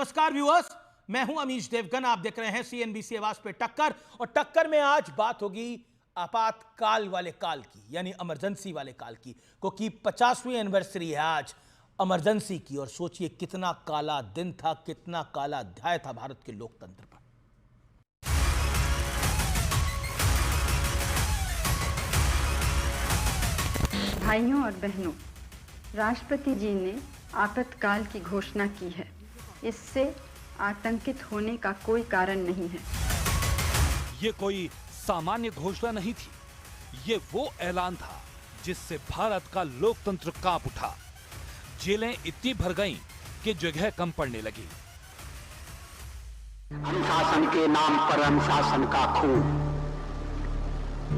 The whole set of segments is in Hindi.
नमस्कार व्यूअर्स, मैं हूं अमीश देवगन। आप देख रहे हैं सीएनबीसी आवाज पे टक्कर। और टक्कर में आज बात होगी आपातकाल वाले काल की, यानी इमरजेंसी वाले काल की, क्योंकि 50वीं एनिवर्सरी है आज इमरजेंसी की। और सोचिए कितना काला दिन था, कितना काला अध्याय था भारत के लोकतंत्र पर। भाइयों और बहनों, राष्ट्रपति जी ने आपातकाल की घोषणा की है। इससे आतंकित होने का कोई कारण नहीं है। ये कोई सामान्य घोषणा नहीं थी, ये वो ऐलान था जिससे भारत का लोकतंत्र कांप उठा। जेलें इतनी भर गईं कि जगह कम पड़ने लगी। अनुशासन के नाम पर अनुशासन का खून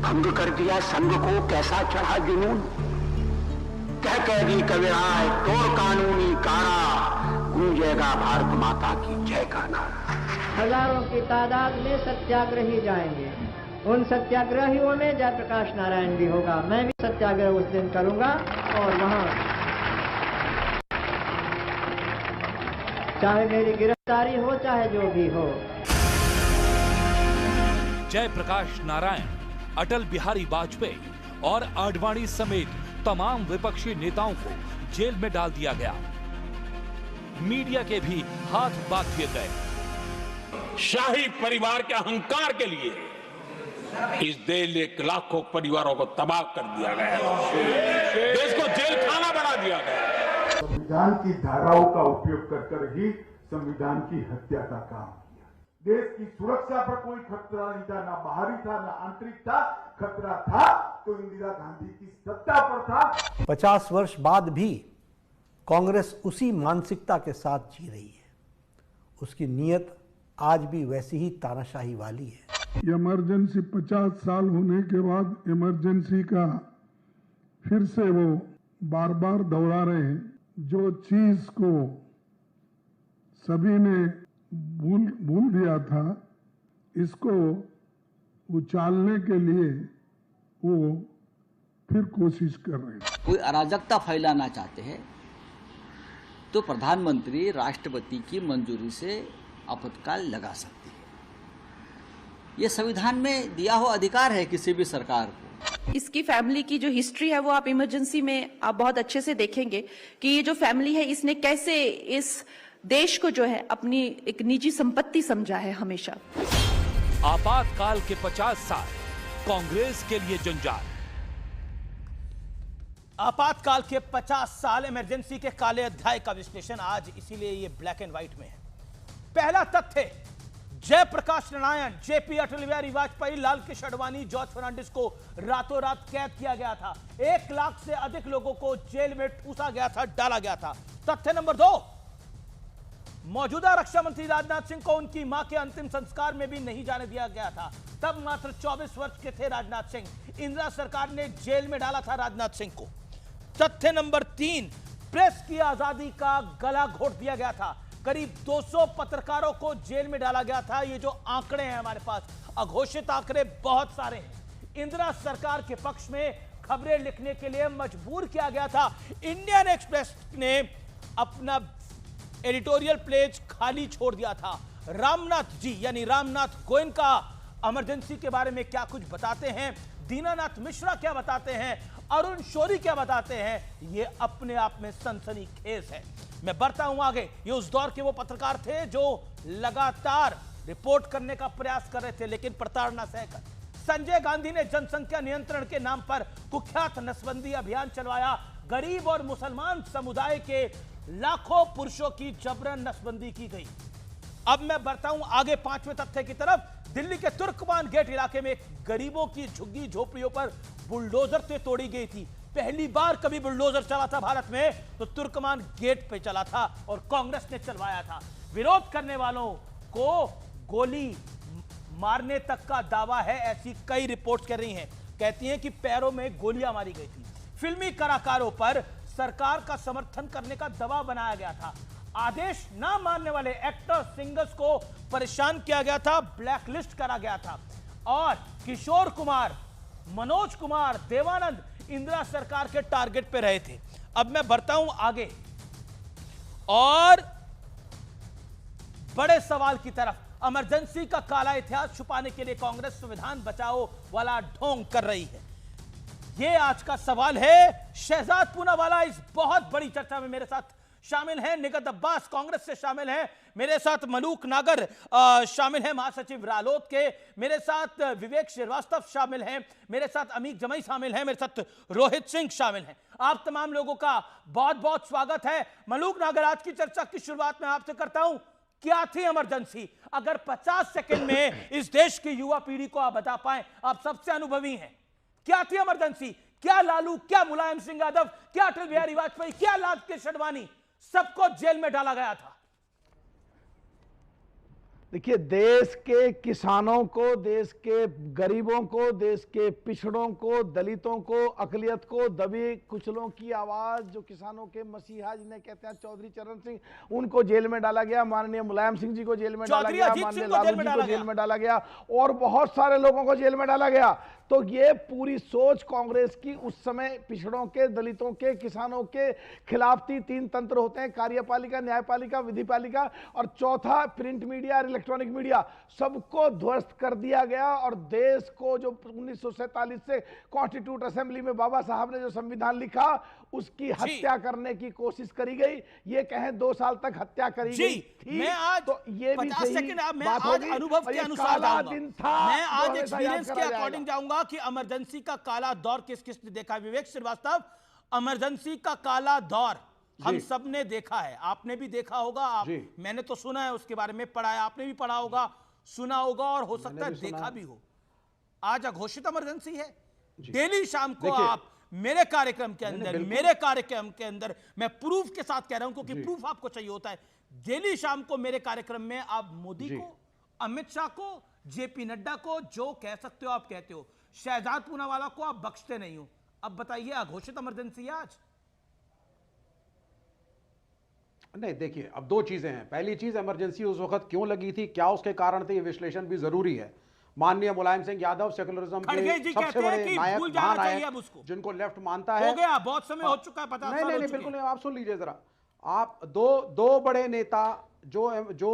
भंग कर दिया। संघ को कैसा चढ़ा जुनून, कह कैदी कविराय तोड़ कानूनी कारा, गूंजेगा भारत माता की जय का नारा। हजारों की तादाद में सत्याग्रही जाएंगे। उन सत्याग्रहियों में जयप्रकाश नारायण भी होगा। मैं भी सत्याग्रह उस दिन करूंगा और वहां चाहे मेरी गिरफ्तारी हो चाहे जो भी हो। जयप्रकाश नारायण, अटल बिहारी वाजपेयी और आडवाणी समेत तमाम विपक्षी नेताओं को जेल में डाल दिया गया। मीडिया के भी हाथ बांध दिए गए। शाही परिवार के अहंकार के लिए इस देश के लाखों परिवारों को तबाह कर दिया गया, देश को जेल खाना बना दिया गया। संविधान की धाराओं का उपयोग कर ही संविधान की हत्या का काम किया। देश की सुरक्षा पर कोई खतरा नहीं था, ना बाहरी था ना आंतरिक था। खतरा था तो इंदिरा गांधी की सत्ता पर था। 50 वर्ष बाद भी कांग्रेस उसी मानसिकता के साथ जी रही है। उसकी नीयत आज भी वैसी ही तानाशाही वाली है। इमरजेंसी 50 साल होने के बाद इमरजेंसी का फिर से वो बार बार दोहरा रहे हैं। जो चीज को सभी ने भूल दिया था, इसको उछालने के लिए वो फिर कोशिश कर रहे हैं। कोई अराजकता फैलाना चाहते हैं तो प्रधानमंत्री राष्ट्रपति की मंजूरी से आपातकाल लगा सकती है। यह संविधान में दिया हुआ अधिकार है किसी भी सरकार को। इसकी फैमिली की जो हिस्ट्री है वो आप इमरजेंसी में आप बहुत अच्छे से देखेंगे कि ये जो फैमिली है इसने कैसे इस देश को जो है अपनी एक निजी संपत्ति समझा है हमेशा। आपातकाल के 50 साल कांग्रेस के लिए जंजाल। आपातकाल के 50 साल इमरजेंसी के काले अध्याय का विश्लेषण आज इसीलिए ये ब्लैक एंड व्हाइट में है। पहला तथ्य, जयप्रकाश नारायण, जेपी अटल बिहारी वाजपेयी, लाल कृष्ण आडवाणी, जॉर्ज फर्नांडिस को रातों रात कैद किया गया था। 1 लाख से अधिक लोगों को जेल में ठूसा गया था, डाला गया था। तथ्य नंबर 2, मौजूदा रक्षा मंत्री राजनाथ सिंह को उनकी मां के अंतिम संस्कार में भी नहीं जाने दिया गया था। तब मात्र 24 वर्ष के थे राजनाथ सिंह। इंदिरा सरकार ने जेल में डाला था राजनाथ सिंह को। तथ्य नंबर 3, प्रेस की आजादी का गला घोट दिया गया था। करीब 200 पत्रकारों को जेल में डाला गया था। ये जो आंकड़े हैं हमारे पास, अघोषित आंकड़े बहुत सारे हैं। इंदिरा सरकार के पक्ष में खबरें लिखने के लिए मजबूर किया गया था। इंडियन एक्सप्रेस ने अपना एडिटोरियल पेज खाली छोड़ दिया था। रामनाथ जी यानी रामनाथ गोयनका इमरजेंसी के बारे में क्या कुछ बताते हैं, दीनानाथ मिश्रा क्या बताते हैं, अरुण शौरी क्या बताते हैं, ये अपने आप में सनसनीखेज है। मैं बढ़ता हूं आगे। ये उस दौर के वो पत्रकार थे जो लगातार रिपोर्ट करने का प्रयास कर रहे थे, लेकिन प्रताड़ना सहकर। संजय गांधी ने जनसंख्या नियंत्रण के नाम पर कुख्यात नसबंदी अभियान चलवाया। गरीब और मुसलमान समुदाय के लाखों पुरुषों की जबरन नसबंदी की गई। अब मैं बढ़ता हूं आगे 5वें तथ्य की तरफ। दिल्ली के तुर्कमान गेट इलाके में गरीबों की झुग्गी झोपड़ियों पर बुलडोजर से तोड़ी गई थी। पहली बार कभी बुलडोजर चला था भारत में तो तुर्कमान गेट पे चला था और कांग्रेस ने चलवाया था। विरोध करने वालों को गोली मारने तक का दावा है, ऐसी कई रिपोर्ट्स कर रही हैं। कहती हैं कि पैरों में गोलियां मारी गई थी। फिल्मी कलाकारों पर सरकार का समर्थन करने का दबाव बनाया गया था। आदेश ना मानने वाले एक्टर्स, सिंगर्स को परेशान किया गया था, ब्लैकलिस्ट करा गया था। और किशोर कुमार, मनोज कुमार, देवानंद इंदिरा सरकार के टारगेट पे रहे थे। अब मैं बढ़ता हूं आगे और बड़े सवाल की तरफ। इमरजेंसी का काला इतिहास छुपाने के लिए कांग्रेस संविधान बचाओ वाला ढोंग कर रही है, ये आज का सवाल है। शहजाद पूनावाला इस बहुत बड़ी चर्चा में मेरे साथ शामिल हैं। निगत अब्बास कांग्रेस से शामिल हैं, मेरे साथ मलूक नागर शामिल हैं महासचिव रालोद के, मेरे साथ विवेक श्रीवास्तव शामिल हैं, मेरे साथ अमीक जमई शामिल हैं, मेरे साथ रोहित सिंह शामिल हैं। आप तमाम लोगों का बहुत बहुत स्वागत है। मलूक नागर, आज की चर्चा की शुरुआत में आपसे करता हूं, क्या थी इमरजेंसी? अगर 50 सेकंड में इस देश की युवा पीढ़ी को आप बता पाए, आप सबसे अनुभवी हैं, क्या थी इमरजेंसी? क्या लालू, क्या मुलायम सिंह यादव, क्या अटल बिहारी वाजपेयी, क्या लाल कृष्ण आडवाणी, सबको जेल में डाला गया था? देखिए, देश के किसानों को, देश के गरीबों को, देश के पिछड़ों को, दलितों को, अकलियत को, दबे कुचलों की आवाज जो किसानों के मसीहा जिन्हें कहते हैं चौधरी चरण सिंह, उनको जेल में डाला गया। माननीय मुलायम सिंह जी को जेल में डाला गया, माननीय लालू जी को जेल में डाला गया और बहुत सारे लोगों को जेल में डाला गया। तो ये पूरी सोच कांग्रेस की उस समय पिछड़ों के, दलितों के, किसानों के खिलाफ थी। 3 तंत्र होते हैं, कार्यपालिका, न्यायपालिका, विधिपालिका और चौथा प्रिंट मीडिया और इलेक्ट्रॉनिक मीडिया। सबको ध्वस्त कर दिया गया और देश को जो 1947 से कॉन्स्टिट्यूट असेंबली में बाबा साहब ने जो संविधान लिखा, उसकी हत्या करने की कोशिश करी गई। ये कहें 2 साल तक हत्या करी गई थी। मैं आज तो ये भी 50 सेकंड मैं आज अनुभव के अनुसार मैं आज एक्सपीरियंस के अकॉर्डिंग जाऊंगा कि इमरजेंसी का काला दौर किस किस ने देखा। विवेक श्रीवास्तव, इमरजेंसी का काला दौर हम सब ने देखा है, आपने भी देखा होगा, मैंने तो सुना है, उसके बारे में पढ़ा है, आपने भी पढ़ा होगा, सुना होगा और हो सकता है देखा भी हो। आज अघोषित इमरजेंसी है। डेली शाम को आप मेरे कार्यक्रम के अंदर मैं प्रूफ के साथ कह रहा हूं, क्योंकि प्रूफ आपको चाहिए होता है। डेली शाम को मेरे कार्यक्रम में आप मोदी को, अमित शाह को, जेपी नड्डा को जो कह सकते हो आप कहते हो, शहजाद पूनावाला को आप बख्शते नहीं हो। अब बताइए, अघोषित इमरजेंसी है आज? नहीं, देखिए, अब 2 चीजें हैं। पहली चीज, इमरजेंसी उस वक्त क्यों लगी थी, क्या उसके कारण थे, ये विश्लेषण भी जरूरी है। माननीय मुलायम सिंह यादव सेकुलरिज्म के सबसे बड़े नायक, महानायक, जिनको लेफ्ट मानता है। हो गया, बहुत समय हो चुका है, पता नहीं, बिल्कुल नहीं। आप सुन लीजिए जरा। आप दो बड़े नेता जो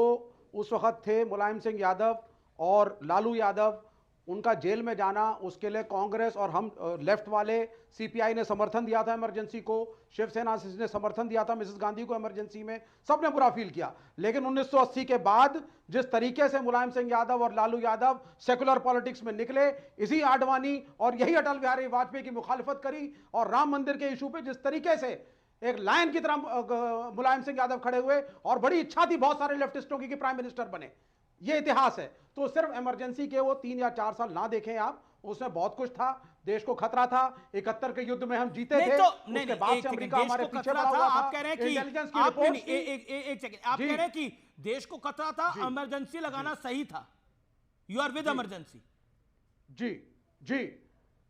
उस वक्त थे, मुलायम सिंह यादव और लालू यादव, उनका जेल में जाना, उसके लिए कांग्रेस और हम लेफ्ट वाले, सीपीआई ने समर्थन दिया था इमरजेंसी को, शिवसेना ने समर्थन दिया था मिसेस गांधी को इमरजेंसी में, सबने बुरा फील किया। लेकिन 1980 के बाद जिस तरीके से मुलायम सिंह यादव और लालू यादव सेकुलर पॉलिटिक्स में निकले, इसी आडवाणी और यही अटल बिहारी वाजपेयी की मुखालिफत करी और राम मंदिर के इशू पे जिस तरीके से एक लायन की तरह मुलायम सिंह यादव खड़े हुए, और बड़ी इच्छा थी बहुत सारे लेफ्टिस्टों की कि प्राइम मिनिस्टर बने, ये इतिहास है। तो सिर्फ इमरजेंसी के वो 3 या 4 साल ना देखें आप, उसमें बहुत कुछ था। देश को खतरा था, 71 के युद्ध में हम जीते थे, उसके बाद से अमेरिका हमारे पीछे पड़ा हुआ था। आप कह रहे हैं कि इंटेलिजेंस की रिपोर्ट थी। एक सेकंड, आप कह रहे हैं कि देश को खतरा था, इमरजेंसी लगाना सही था। You are with emergency? जी,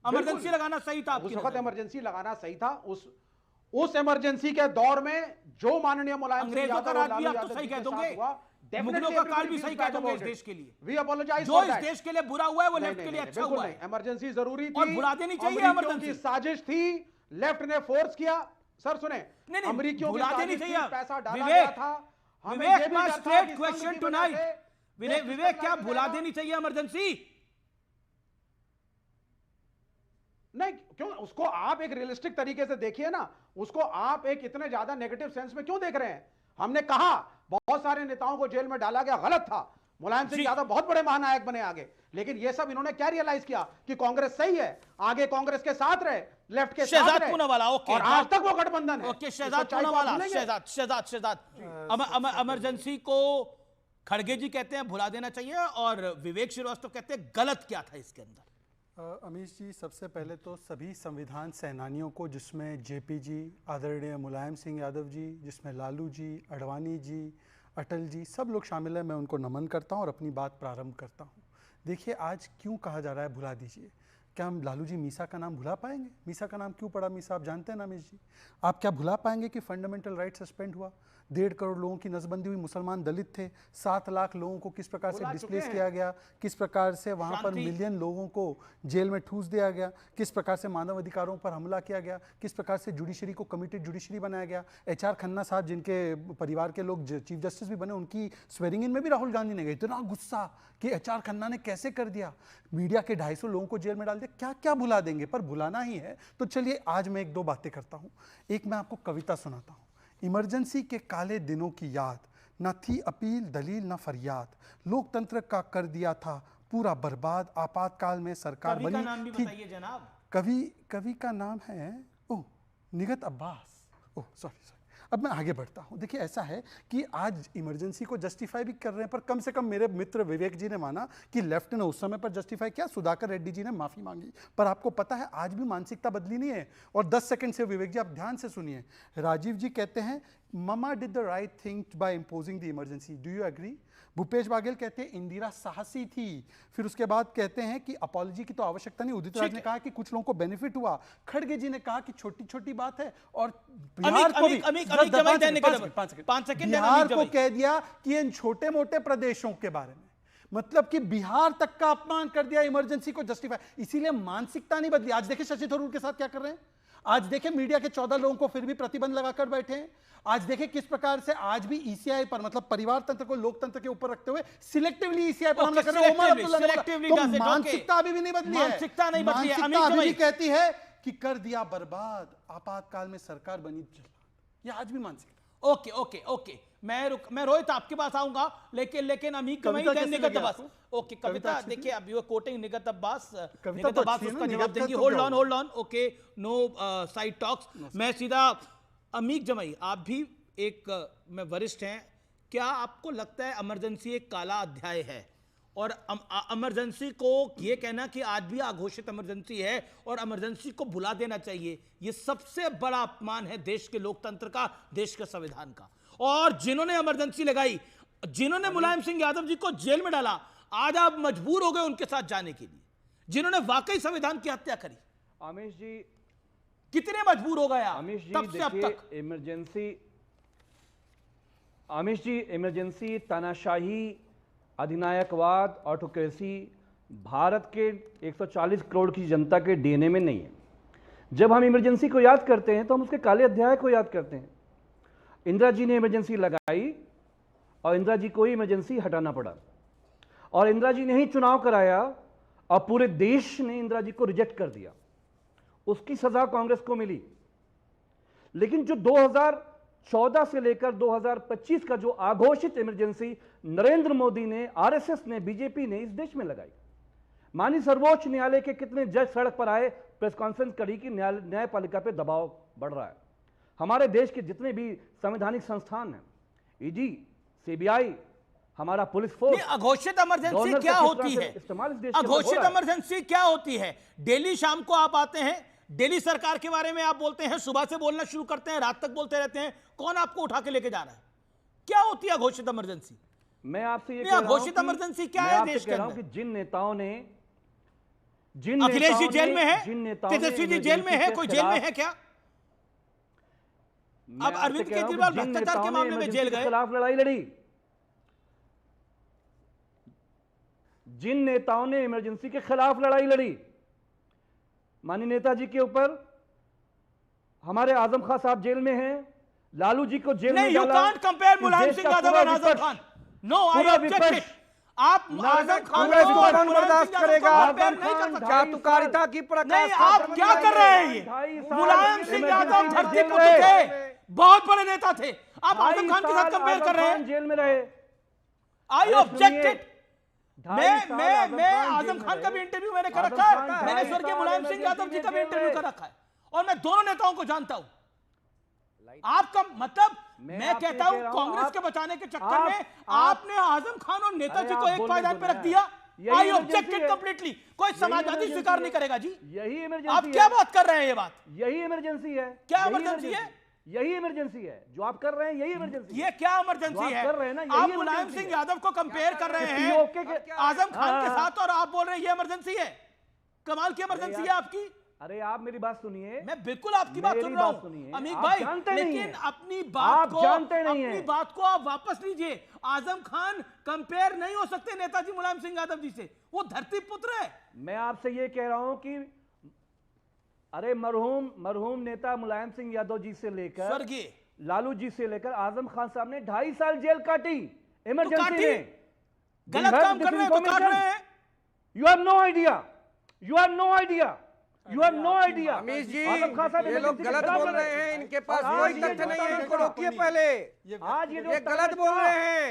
इमरजेंसी लगाना सही था। उस वक्त इमरजेंसी लगाना सही था। उस इमरजेंसी के दौर में जो माननीय मुलायम सिंह यादव, तो सही कह दोगे, मुगलों का काल भी सही कह दोगे इस देश के लिए। वी अपोलोजाइज जो इस देश के लिए बुरा हुआ है वो लेफ्ट के लिए अच्छा हुआ है। इमरजेंसी जरूरी थी और बुरा देनी चाहिए। इमरजेंसी साजिश थी, लेफ्ट ने फोर्स किया। सर सुने, अमरीकियों की साजिश थी, पैसा डाला गया था। विवेक, माय स्ट्रेट क्वेश्चन टुनाइट, विवेक, क्या भुला देनी चाहिए इमरजेंसी? नहीं, क्यों? उसको आप एक रियलिस्टिक तरीके से देखिए ना, उसको आप एक इतने ज्यादा नेगेटिव सेंस में क्यों देख रहे हैं? हमने कहा बहुत सारे नेताओं को जेल में डाला गया, गलत था। मुलायम सिंह यादव बहुत बड़े महानायक बने आगे, लेकिन ये सब इन्होंने क्या रियलाइज किया कि कांग्रेस सही है, आगे कांग्रेस के साथ रहे, लेफ्ट के साथ रहे, और आज तक वो गठबंधन है। ओके, शहजाद पूनावाला, इमरजेंसी को खड़गे जी कहते हैं भुला देना चाहिए और विवेक श्रीवास्तव कहते हैं गलत क्या था इसके अंदर? अमीश जी, सबसे पहले तो सभी संविधान सेनानियों को, जिसमें जेपी जी, आदरणीय मुलायम सिंह यादव जी, जिसमें लालू जी, आडवाणी जी, अटल जी, सब लोग शामिल हैं, मैं उनको नमन करता हूं और अपनी बात प्रारंभ करता हूं। देखिए, आज क्यों कहा जा रहा है भुला दीजिए? क्या हम लालू जी मीसा का नाम भुला पाएंगे? मीसा का नाम क्यों पड़ा? मीसा आप जानते हैं ना अमीश जी? आप क्या भुला पाएंगे कि फंडामेंटल राइट सस्पेंड हुआ? 1.5 करोड़ लोगों की नसबंदी हुई, मुसलमान दलित थे, 7 लाख लोगों को किस प्रकार से डिस्प्लेस किया गया, किस प्रकार से वहां पर मिलियन लोगों को जेल में ठूस दिया गया, किस प्रकार से मानव अधिकारों पर हमला किया गया, किस प्रकार से जुडिशरी को कमिटेड जुडिशरी बनाया गया। HR खन्ना साहब जिनके परिवार के लोग चीफ जस्टिस भी बने, उनकी स्वेरिंग इन में भी राहुल गांधी ने गए, इतना गुस्सा कि HR खन्ना ने कैसे कर दिया, मीडिया के 250 लोगों को जेल में डाल दिया, क्या क्या भुला देंगे। पर भुलाना ही है तो चलिए आज मैं 1-2 बातें करता हूं। एक मैं आपको कविता सुनाता हूं। इमरजेंसी के काले दिनों की याद, न थी अपील दलील न फरियाद, लोकतंत्र का कर दिया था पूरा बर्बाद, आपातकाल में सरकार कवि बनी का नाम भी थी। बताइए जनाब। कवि का नाम है निगत अब्बास। सॉरी। अब मैं आगे बढ़ता हूं। देखिए ऐसा है कि आज इमरजेंसी को जस्टिफाई भी कर रहे हैं, पर कम से कम मेरे मित्र विवेक जी ने माना कि लेफ्ट ने उस समय पर जस्टिफाई किया, सुधाकर रेड्डी जी ने माफी मांगी। पर आपको पता है आज भी मानसिकता बदली नहीं है। और 10 सेकंड से विवेक जी आप ध्यान से सुनिए। राजीव जी कहते हैं mama did the right thing by imposing the emergency, do you agree? Bhupesh Baghel कहते हैं इंदिरा साहसी थी। फिर उसके बाद कहते हैं कि अपॉलॉजी की तो आवश्यकता नहीं। उदित राज ने कहा कि कुछ लोगों को बेनिफिट हुआ। खड़गे जी ने कहा कि छोटी छोटी बात है। और बिहार को भी 5 सेकंड बिहार को कह दिया कि इन छोटे मोटे प्रदेशों के बारे में, मतलब कि बिहार तक का अपमान कर दिया इमरजेंसी को जस्टिफाई। इसीलिए मानसिकता नहीं बदली। आज देखिए शशि थरूर के साथ क्या कर रहे हैं। आज देखें मीडिया के 14 लोगों को फिर भी प्रतिबंध लगाकर बैठे हैं। आज देखें किस प्रकार से आज भी ईसीआई पर, मतलब परिवार तंत्र को लोकतंत्र के ऊपर रखते हुए सिलेक्टिवली ईसीआई पर हमला कर रहे हैं। तो मानसिकता अभी भी नहीं बदली है। मानसिकता नहीं बदली है। अभी भी कहती है कि कर दिया बर्बाद, आपातकाल में सरकार बनी जल्लाद। ये आज भी मानसिकता। ओके मैं रोहित आपके पास आऊंगा, लेकिन अमीक निगत अब्बास। ओके कविता देखिए, अब यू कोटिंग निगत अब्बास उसका जवाब देंगी। Hold on. Okay no side talks. मैं सीधा अमीक जमाई, आप भी एक में वरिष्ठ हैं, क्या आपको लगता है इमरजेंसी एक काला अध्याय है? और इमरजेंसी को यह कहना कि आज भी अघोषित इमरजेंसी है और इमरजेंसी को भुला देना चाहिए, यह सबसे बड़ा अपमान है देश के लोकतंत्र का, देश के संविधान का। और जिन्होंने इमरजेंसी लगाई, जिन्होंने मुलायम सिंह यादव जी को जेल में डाला, आज आप मजबूर हो गए उनके साथ जाने के लिए। जिन्होंने वाकई संविधान की हत्या करी, आमिश जी कितने मजबूर हो गए आमिश जी? तब से अब तक इमरजेंसी तानाशाही, अधिनायकवाद, ऑटोक्रेसी भारत के 140 करोड़ की जनता के डीएनए में नहीं है। जब हम इमरजेंसी को याद करते हैं तो हम उसके काले अध्याय को याद करते हैं। इंदिरा जी ने इमरजेंसी लगाई और इंदिरा जी को ही इमरजेंसी हटाना पड़ा, और इंदिरा जी ने ही चुनाव कराया और पूरे देश ने इंदिरा जी को रिजेक्ट कर दिया। उसकी सजा कांग्रेस को मिली। लेकिन जो 2014 से लेकर 2025 का जो आघोषित इमरजेंसी नरेंद्र मोदी ने, आरएसएस ने, बीजेपी ने इस देश में लगाई। माननीय सर्वोच्च न्यायालय के कितने जज सड़क पर आए, प्रेस कॉन्फ्रेंस करी कि न्यायपालिका पे दबाव बढ़ रहा है। हमारे देश के जितने भी संवैधानिक संस्थान हैं, ईडी, सीबीआई, हमारा पुलिस फोर्स। अघोषित इमरजेंसी क्या होती है? अघोषित इमरजेंसी क्या होती है? डेली शाम को आप आते हैं, डेली सरकार के बारे में आप बोलते हैं, सुबह से बोलना शुरू करते हैं, रात तक बोलते रहते हैं। कौन आपको उठा के लेके जा रहा है? क्या होती है अघोषित इमरजेंसी? मैं आपसे ये अघोषित इमरजेंसी क्या है देश के अंदर? जिन नेताओं ने, अखिलेश जी जेल में है, तेजस्वी जी जेल में है, कोई जेल में है क्या? अब अरविंद केजरीवाल भ्रष्टाचार के मामले में जेल गए, खिलाफ लड़ाई लड़ी। जिन नेताओं ने इमरजेंसी के खिलाफ लड़ाई लड़ी, माननीय नेताजी के ऊपर हमारे आजम खान साहब जेल में हैं, लालू जी को जेल में डाला। You can't compare Mulayam Singh Yadav और Azam Khan. No, I object it. आप आजम खान को बर्दाश्त करेगा? चातुकारिता की प्रकाश नहीं, आप क्या कर रहे हैं? ये मुलायम सिंह यादव धरती पुत्र थे, बहुत बड़े नेता थे। आप आजम खान के साथ कंपेयर कर रहे हैं? जेल में रहे। आई ऑब्जेक्ट इट। मैं आजम खान का भी इंटरव्यू मैंने कर रखा है, मैंने स्वर्गीय मुलायम सिंह यादव जी का भी इंटरव्यू कर रखा है, और मैं दोनों नेताओं को जानता हूं। आपका मतलब, मैं कहता हूं कांग्रेस के बचाने के चक्कर में आपने आजम खान और नेताजी को एक पायदान पे रख दिया। आई ऑब्जेक्टेड कंप्लीटली। कोई समाजवादी स्वीकार नहीं करेगा जी। यही इमरजेंसी। आप क्या बात कर रहे हैं? ये बात, यही इमरजेंसी है। क्या इमरजेंसी है? यही इमरजेंसी है जो आप कर रहे हैं। यही इमरजेंसी। ये क्या इमरजेंसी है? आप मुलायम सिंह यादव को कंपेयर कर रहे हैं आजम खान के साथ, और आप बोल रहे हैं ये इमरजेंसी है। कमाल की इमरजेंसी है आपकी। अरे आप मेरी बात सुनिए, मैं बिल्कुल आपकी बात सुन रहा हूं अमीक भाई, लेकिन अपनी बात को अपनी बात को आप वापस लीजिए। आजम खान कंपेयर नहीं हो सकते नेताजी मुलायम सिंह यादव जी से, वो धरती पुत्र है। मैं आपसे ये कह रहा हूं कि अरे मरहूम नेता मुलायम सिंह यादव जी से लेकर स्वर्गीय लालू जी से लेकर आजम खान साहब ने 2.5 साल जेल काटी इमरजेंसी में। गलत काम कर रहे हैं तो काट रहे हैं। You have no idea, you have no idea, you have no idea. Amish ji, ये लोग गलत बोल रहे हैं, इनके पास कोई तथ्य नहीं है, इनको रोकिए पहले। आज ये गलत बोल रहे हैं,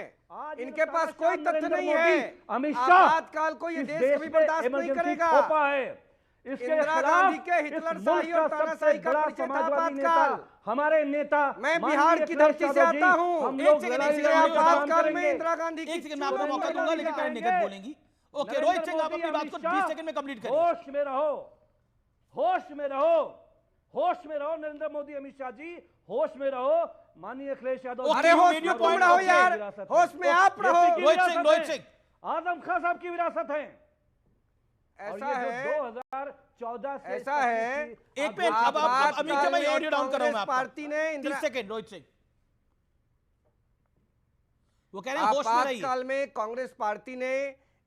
इनके पास कोई तथ्य नहीं है। अमित शाह आपातकाल को ये देश कभी बर्दाश्त नहीं करेगा। इंदिरा गांधी के हिटलरशाही और तानाशाही का परिचय था आपातकाल। हमारे नेता, मैं बिहार की धरती से आता हूँ। आपातकाल में इंदिरा गांधी एक सेकंड मैं आपको मौका दूंगा, लेकिन पहले निगत बोलेंगी। ओके रोहित सिंह, आप अपनी बात को 20 सेकंड में कंप्लीट करिए। होश में रहो, होश में रहो, होश में रहो। नरेंद्र मोदी, अमित शाह जी, होश में रहो। माननीय अखिलेश यादव, अरे होश में तुम रहो यार, होश में आप रहो। रोहित सिंह, आजम खान साहब की विरासत है। ऐसा है 2014 से ऐसा है। एक मिनट, अब अमीर के भाई ऑडियो डाउन कर रहा हूं मैं आपका। पार्टी ने 30 सेकंड रोहित सिंह, वो कह रहे हैं होश में रहिए। आपातकाल में कांग्रेस पार्टी ने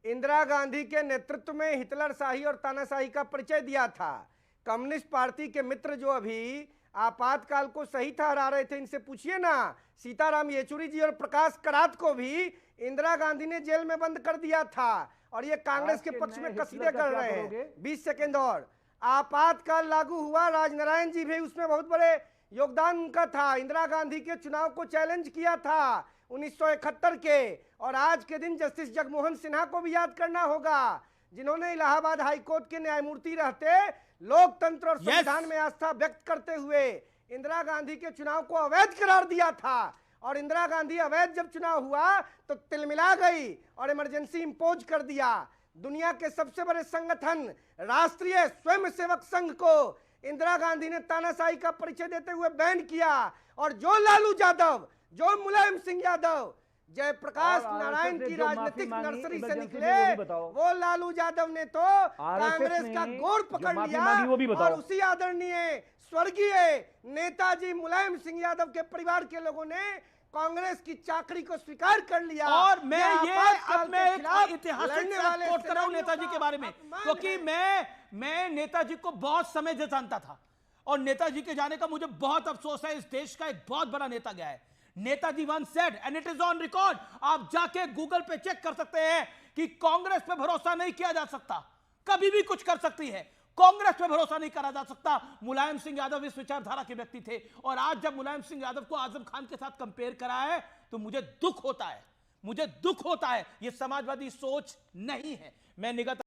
इंदिरा गांधी के नेतृत्व में हिटलरशाही और तानाशाही का परिचय दिया था। कम्युनिस्ट पार्टी के मित्र जो अभी आपातकाल को सही ठहरा रहे थे, इनसे पूछिए ना। सीताराम येचुरी जी और प्रकाश करात को भी इंदिरा गांधी ने जेल में बंद कर दिया था, और ये कांग्रेस के पक्ष में कसीदे कर रहे हैं। 20 सेकेंड और। आपातकाल लागू हुआ, राजनारायण जी भी उसमें बहुत बड़े योगदान उनका था। इंदिरा गांधी के चुनाव को चैलेंज किया था 1971 के। और आज के दिन जस्टिस जगमोहन सिन्हा को भी याद करना होगा, जिन्होंने इलाहाबाद हाईकोर्ट के न्यायमूर्ति रहते लोकतंत्र और संविधान में आस्था व्यक्त करते हुए इंदिरा गांधी के चुनाव को अवैध करार दिया था। और इंदिरा गांधी अवैध जब चुनाव हुआ तो तिलमिला गई और इमरजेंसी इंपोज कर दिया। दुनिया के सबसे बड़े संगठन राष्ट्रीय स्वयंसेवक संघ को इंदिरा गांधी ने तानाशाही का परिचय देते हुए बैन किया। और जो लालू यादव, जो मुलायम सिंह यादव, जयप्रकाश नारायण की राजनीतिक नर्सरी से निकले, वो लालू यादव ने तो कांग्रेस का गोड़ पकड़ लिया। और उसी आदरणीय स्वर्गीय नेताजी मुलायम सिंह यादव के परिवार के लोगों ने कांग्रेस की चाकरी को स्वीकार कर लिया। और मैं ये अब मैं एक ऐतिहासिक कोट कर रहा हूं नेताजी के बारे में, क्योंकि मैं नेताजी को बहुत समय से जानता था, और नेताजी के जाने का मुझे बहुत अफसोस है। इस देश का एक बहुत बड़ा नेता गया है। नेताजी once said, and it is on record, आप जाके गूगल पे चेक कर सकते हैं कि कांग्रेस पे भरोसा नहीं किया जा सकता, कभी भी कुछ कर सकती है, कांग्रेस पे भरोसा नहीं करा जा सकता। मुलायम सिंह यादव इस विचारधारा के व्यक्ति थे, और आज जब मुलायम सिंह यादव को आजम खान के साथ कंपेयर करा है तो मुझे दुख होता है, मुझे दुख होता है। यह समाजवादी सोच नहीं है। मैं निगत